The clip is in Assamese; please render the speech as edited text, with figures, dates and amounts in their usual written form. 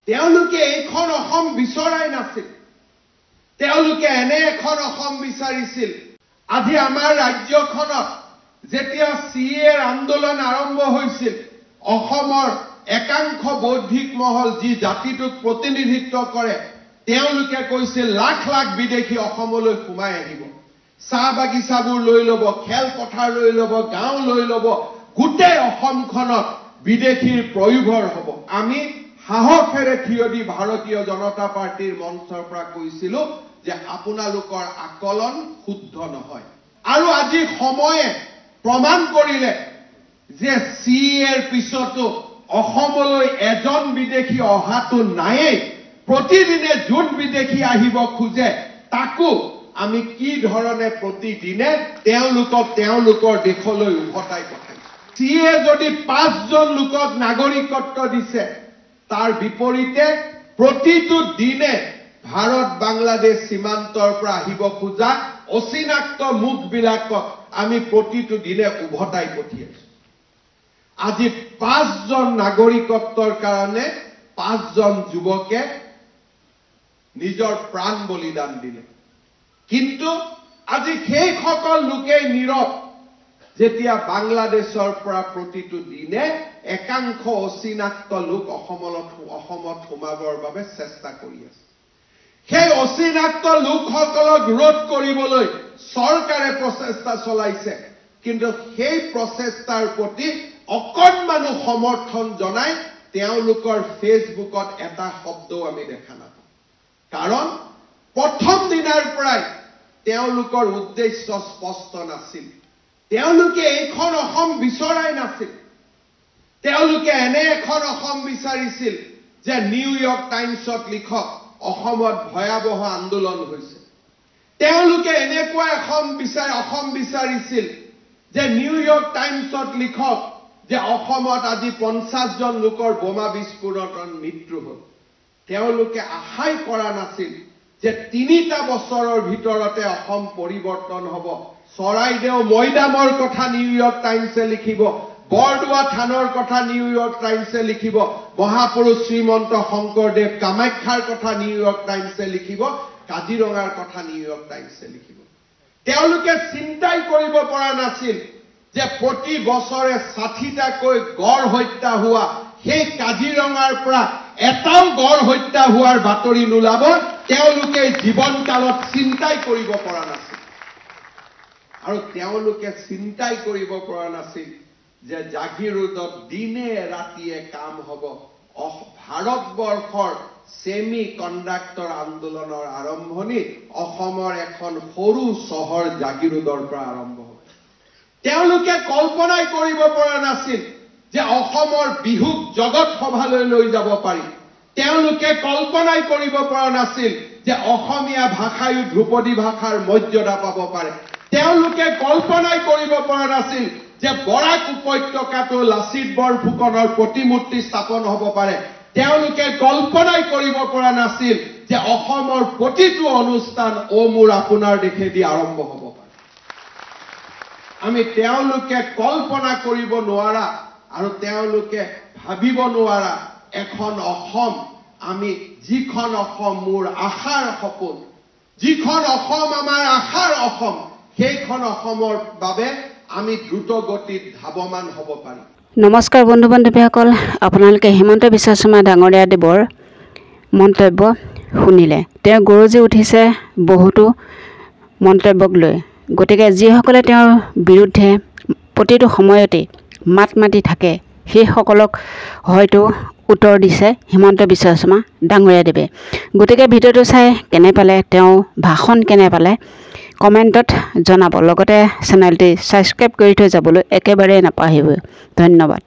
তেওঁলোকে এইখন অসম বিচৰাই নাছিল তেওঁলোকে এনে এখন অসম বিচাৰিছিল আজি আমাৰ ৰাজ্যখনত যেতিয়া সিএৰ আন্দোলন আৰম্ভ হৈছিল অসমৰ একাংশ বৌদ্ধিক মহল যি জাতিটোক প্ৰতিনিধিত্ব কৰে তেওঁলোকে কৈছিল লাখ লাখ বিদেশী অসমলৈ সোমাই আহিব চাহ বাগিচাবোৰ লৈ ল'ব খেল পথাৰ লৈ ল'ব গাঁও লৈ ল'ব গোটেই অসমখনত বিদেশীৰ প্ৰয়োভৰ হ'ব আমি সাহসেৰে থিয় দি ভাৰতীয় জনতা পাৰ্টিৰ মঞ্চৰ পৰা কৈছিলো যে আপোনালোকৰ আকলন শুদ্ধ নহয় আৰু আজি সময়ে প্ৰমাণ কৰিলে যে সিএৰ পিছতো অসমলৈ এজন বিদেশী অহাটো নায়েই প্ৰতিদিনে যোন বিদেশী আহিব খোজে তাকো আমি কি ধৰণে প্ৰতিদিনে তেওঁলোকৰ দেশলৈ উভতাই পঠাইছো সিএ যদি 5 জন লোকক নাগৰিকত্ব দিছে তাৰ বিপৰীতে প্ৰতিটো দিনে ভাৰত বাংলাদেশ সীমান্তৰ পৰা আহিব খোজা অচিনাক্ত মুখবিলাকক আমি প্ৰতিটো দিনে উভতাই পঠিয়াইছো আজি 5 জন নাগৰিকত্বৰ কাৰণে 5 জন যুৱকে নিজৰ প্ৰাণ বলিদান দিলে কিন্তু আজি সেই সকল লোকে নীৰৱ যেতিয়া বাংলাদেশৰ পৰা প্ৰতিটো দিনে একাংশ অচিনাক্ত লোক অসমত সোমাবৰ বাবে চেষ্টা কৰি আছে সেই অচিনাক্ত লোকসকলক ৰোধ কৰিবলৈ চৰকাৰে প্ৰচেষ্টা চলাইছে কিন্তু সেই প্ৰচেষ্টাৰ প্ৰতি অকণমানো সমৰ্থন জনাই তেওঁলোকৰ ফেচবুকত এটা শব্দও আমি দেখা নাপাওঁ কাৰণ প্ৰথম দিনৰ পৰাই তেওঁলোকৰ উদ্দেশ্য স্পষ্ট নাছিল তেওঁলোকে এইখন অসম বিচৰাই নাছিল তেওঁলোকে এনে এখন অসম বিচাৰিছিল যে নিউয়ৰ্ক টাইমছত লিখক অসমত ভয়াবহ আন্দোলন হৈছে তেওঁলোকে এনেকুৱা অসম বিচাৰিছিল যে নিউয়ৰ্ক টাইমছত লিখক যে অসমত আজি 50 জন লোকৰ বোমা বিস্ফোৰণত মৃত্যু হ'ল তেওঁলোকে আশাই কৰা নাছিল যে 3টা বছৰৰ ভিতৰতে অসম পৰিৱৰ্তন হ'ব চৰাইদেউ মৈদামৰ কথা নিউয়ৰ্ক টাইমছে লিখিব বৰদোৱা থানৰ কথা নিউয়ৰ্ক টাইমছে লিখিব মহাপুৰুষ শ্ৰীমন্ত শংকৰদেৱ কামাখ্যাৰ কথা নিউয়ৰ্ক টাইমছে লিখিব কাজিৰঙাৰ কথা নিউয়ৰ্ক টাইমছে লিখিব তেওঁলোকে চিন্তাই কৰিব পৰা নাছিল যে প্ৰতি বছৰে 60টাকৈ গড় হত্যা হোৱা সেই কাজিৰঙাৰ পৰা এটাও গড় হত্যা হোৱাৰ বাতৰি নোলাব তেওঁলোকে জীৱনকালত চিন্তাই কৰিব পৰা নাছিল আৰু তেওঁলোকে চিন্তাই কৰিব পৰা নাছিল যে জাগিৰোডত দিনে ৰাতিয়ে কাম হ'ব ভাৰতবৰ্ষৰ সেমি কণ্ডাক্টৰ আন্দোলনৰ আৰম্ভণি অসমৰ এখন সৰু চহৰ জাগিৰোডৰ পৰা আৰম্ভ হ'ব তেওঁলোকে কল্পনাই কৰিব পৰা নাছিল যে অসমৰ বিহুক জগত সভালৈ লৈ যাব পাৰি তেওঁলোকে কল্পনাই কৰিব পৰা নাছিল যে অসমীয়া ভাষায়ো ধ্ৰুপদী ভাষাৰ মৰ্যাদা পাব পাৰে তেওঁলোকে কল্পনাই কৰিব পৰা নাছিল যে বৰাক উপত্যকাটো লাচিত বৰফুকনৰ প্ৰতিমূৰ্তি স্থাপন হ'ব পাৰে তেওঁলোকে কল্পনাই কৰিব পৰা নাছিল যে অসমৰ প্ৰতিটো অনুষ্ঠান মোৰ আপোনাৰ দেশেদি আৰম্ভ হ'ব পাৰে আমি তেওঁলোকে কল্পনা কৰিব নোৱাৰা আৰু তেওঁলোকে ভাবিব নোৱাৰা এখন অসম আমি যিখন অসম মোৰ আশাৰ সপোন যিখন অসম আমাৰ আশাৰ অসম সেইখন অসমৰ বাবে আমি দ্ৰুত গতিত ধাৱমান হ'ব পাৰিম নমস্কাৰ বন্ধু বান্ধৱীসকল আপোনালোকে হিমন্ত বিশ্ব শৰ্মা ডাঙৰীয়া দেৱৰ মন্তব্য শুনিলে তেওঁ গৰজি উঠিছে বহুতো মন্তব্যক লৈ গতিকে যিসকলে তেওঁৰ বিৰুদ্ধে প্ৰতিটো সময়তে মাত মাতি থাকে সেইসকলক হয়তো উত্তৰ দিছে হিমন্ত বিশ্ব শৰ্মা ডাঙৰীয়া দেৱে গতিকে ভিডিঅ'টো চাই কেনে পালে তেওঁ ভাষণ কেনে পালে কমেণ্টত জনাব লগতে চেনেলটি সাবস্ক্ৰাইব কৰি থৈ যাবলৈ একেবাৰে নাপাহৰিব ধন্যবাদ